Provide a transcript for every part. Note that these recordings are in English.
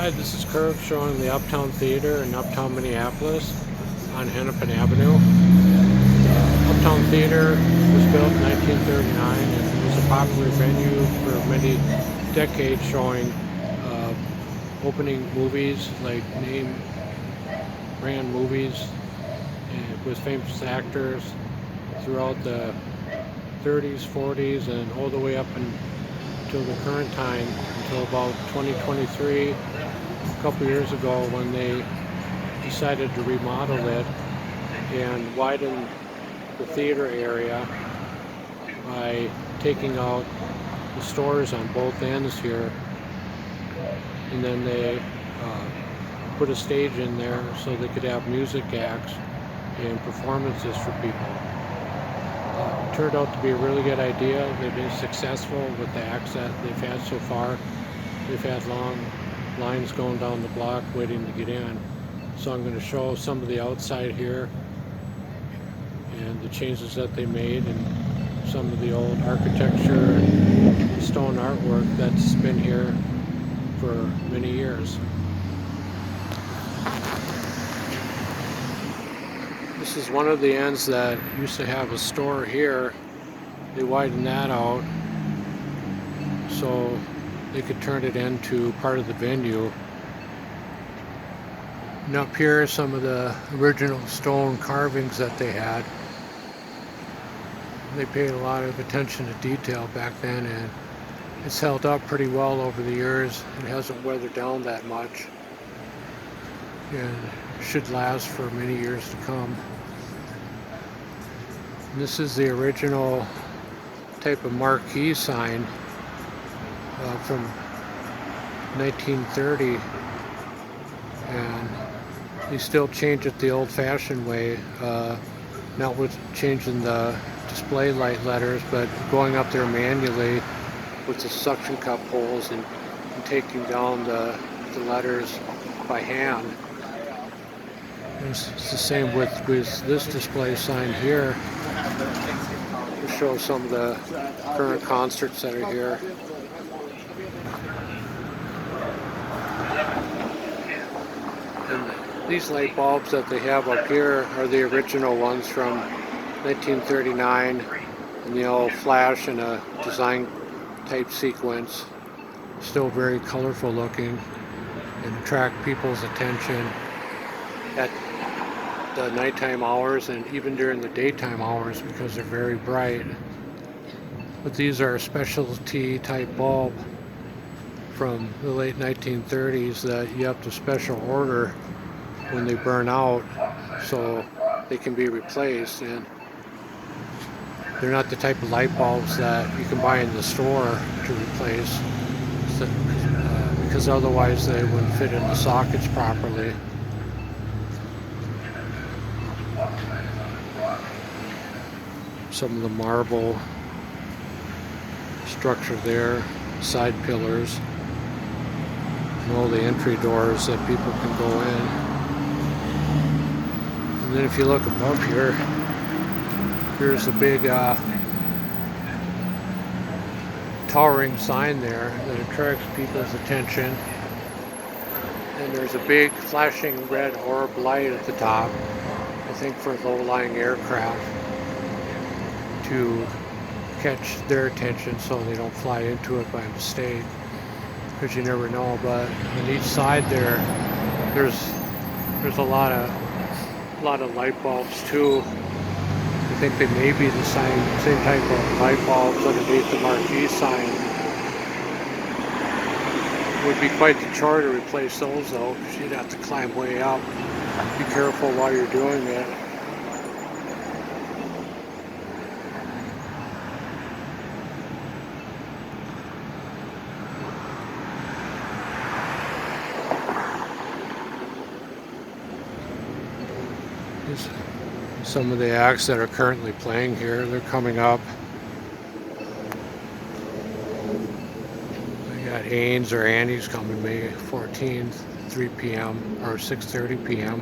Hi, this is Kirk showing the Uptown Theater in Uptown Minneapolis on Hennepin Avenue. Uptown Theater was built in 1939 and was a popular venue for many decades, showing uh, opening movies like name brand movies and with famous actors throughout the 30s, 40s, and all the way up until the current time, until about 2023, a couple years ago, when they decided to remodel it and widen the theater area by taking out the stores on both ends here, and then they put a stage in there so they could have music acts and performances for people. It turned out to be a really good idea. They've been successful with the acts that they've had so far. They've had long lines going down the block waiting to get in. So I'm going to show some of the outside here and the changes that they made, and some of the old architecture and stone artwork that's been here for many years. This is one of the ends that used to have a store here. They widened that out so they could turn it into part of the venue. And up here are some of the original stone carvings that they had. They paid a lot of attention to detail back then, and it's held up pretty well over the years. It hasn't weathered down that much and should last for many years to come. And this is the original type of marquee sign from 1930, and they still change it the old-fashioned way, not with changing the display light letters, but going up there manually with the suction cup holes and taking down the letters by hand. And it's the same with this display sign here to show some of the current concerts that are here. And these light bulbs that they have up here are the original ones from 1939, and they all flash in a design type sequence. Still very colorful looking and attract people's attention at the nighttime hours and even during the daytime hours because they're very bright. But these are a specialty type bulb from the late 1930s that you have to special order when they burn out so they can be replaced, and they're not the type of light bulbs that you can buy in the store to replace, because otherwise they wouldn't fit in the sockets properly. Some of the marble structure there, side pillars, and all the entry doors that people can go in. And then if you look above here, here's a big towering sign there that attracts people's attention. And there's a big flashing red orb light at the top, I think for low-lying aircraft, to catch their attention so they don't fly into it by mistake, because you never know. But on each side there's a lot of light bulbs too. I think they may be the same type of light bulbs underneath the marquee sign. It would be quite the chore to replace those though, because you'd have to climb way up. Be careful while you're doing it. Some of the acts that are currently playing here, they're coming up. We got Haynes or Annie's coming May 14th, 3 p.m. or 6:30 p.m.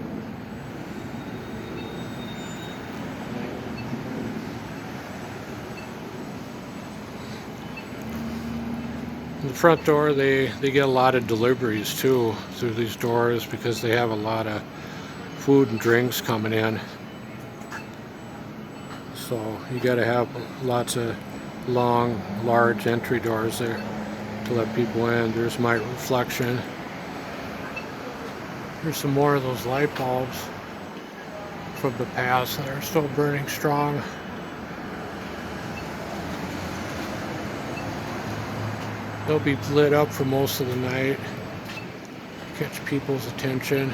The front door, they get a lot of deliveries too through these doors because they have a lot of food and drinks coming in. So you got to have lots of long, large entry doors there to let people in. There's my reflection. Here's some more of those light bulbs from the past that are still burning strong. They'll be lit up for most of the night, catch people's attention.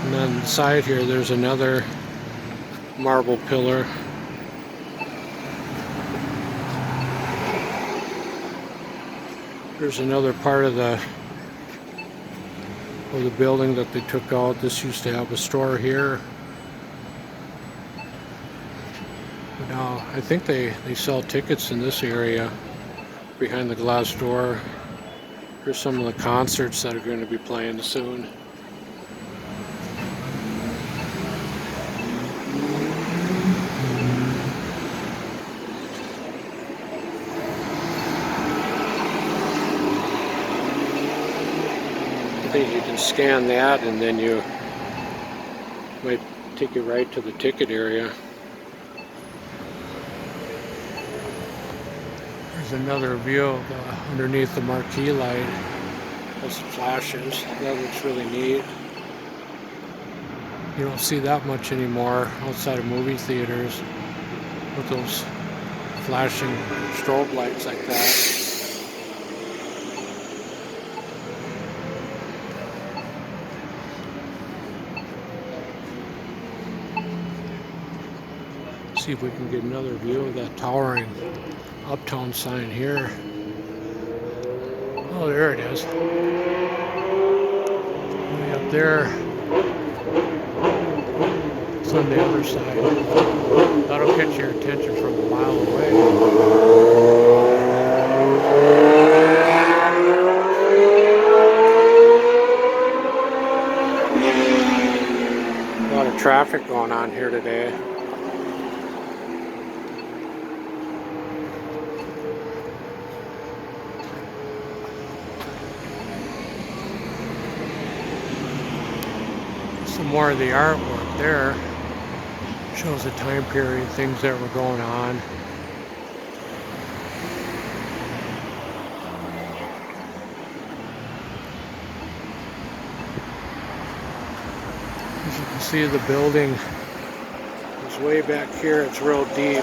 And on the side here, there's another marble pillar. There's another part of the building that they took out. This used to have a store here. But now I think they sell tickets in this area behind the glass door. Here's some of the concerts that are going to be playing soon. I think you can scan that and then you might take you right to the ticket area. There's another view of underneath the marquee light. Those flashes. That looks really neat. You don't see that much anymore outside of movie theaters with those flashing strobe lights like that. See if we can get another view of that towering uptown sign here. Oh, there it is. Way up there. It's on the other side. That'll catch your attention from a mile away. A lot of traffic going on here today. Some more of the artwork there shows the time period, things that were going on. As you can see, the building is way back here. It's real deep.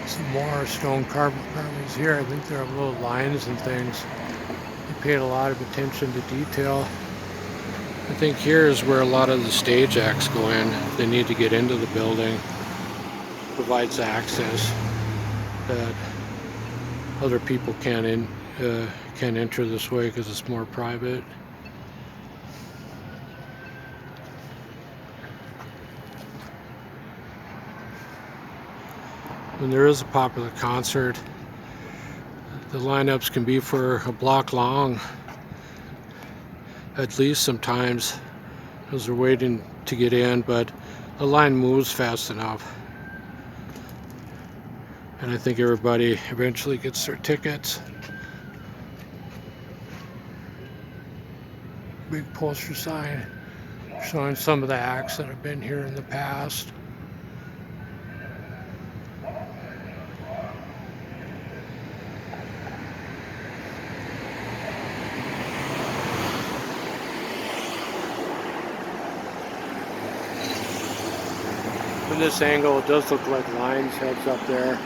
Some more stone carvings here. I think there are little lines and things. They paid a lot of attention to detail. I think here is where a lot of the stage acts go in. They need to get into the building. Provides access that other people can't enter this way because it's more private. When there is a popular concert, the lineups can be for a block long, at least sometimes, as they're waiting to get in, but the line moves fast enough. And I think everybody eventually gets their tickets. Big poster sign showing some of the acts that have been here in the past. From this angle, it does look like Lions Head's up there.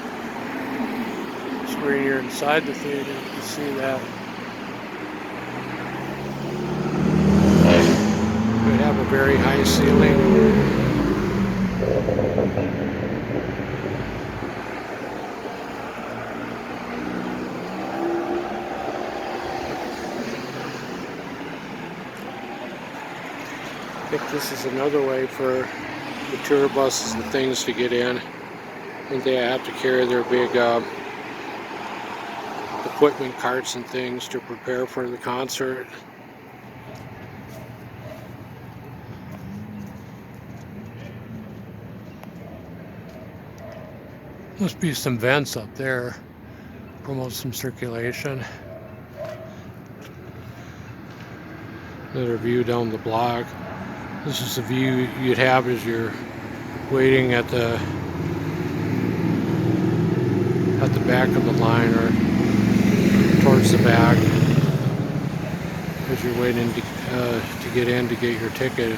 So when you're inside the theater, you can see that. We have a very high ceiling. I think this is another way for the tour buses and things to get in. I think they have to carry their big equipment carts and things to prepare for the concert. Must be some vents up there, promote some circulation. Another view down the block. This is the view you'd have as you're waiting at the back of the line, or towards the back, as you're waiting to get in to get your ticket.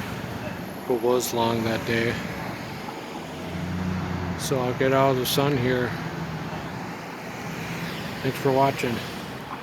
It was long that day. So I'll get out of the sun here. Thanks for watching.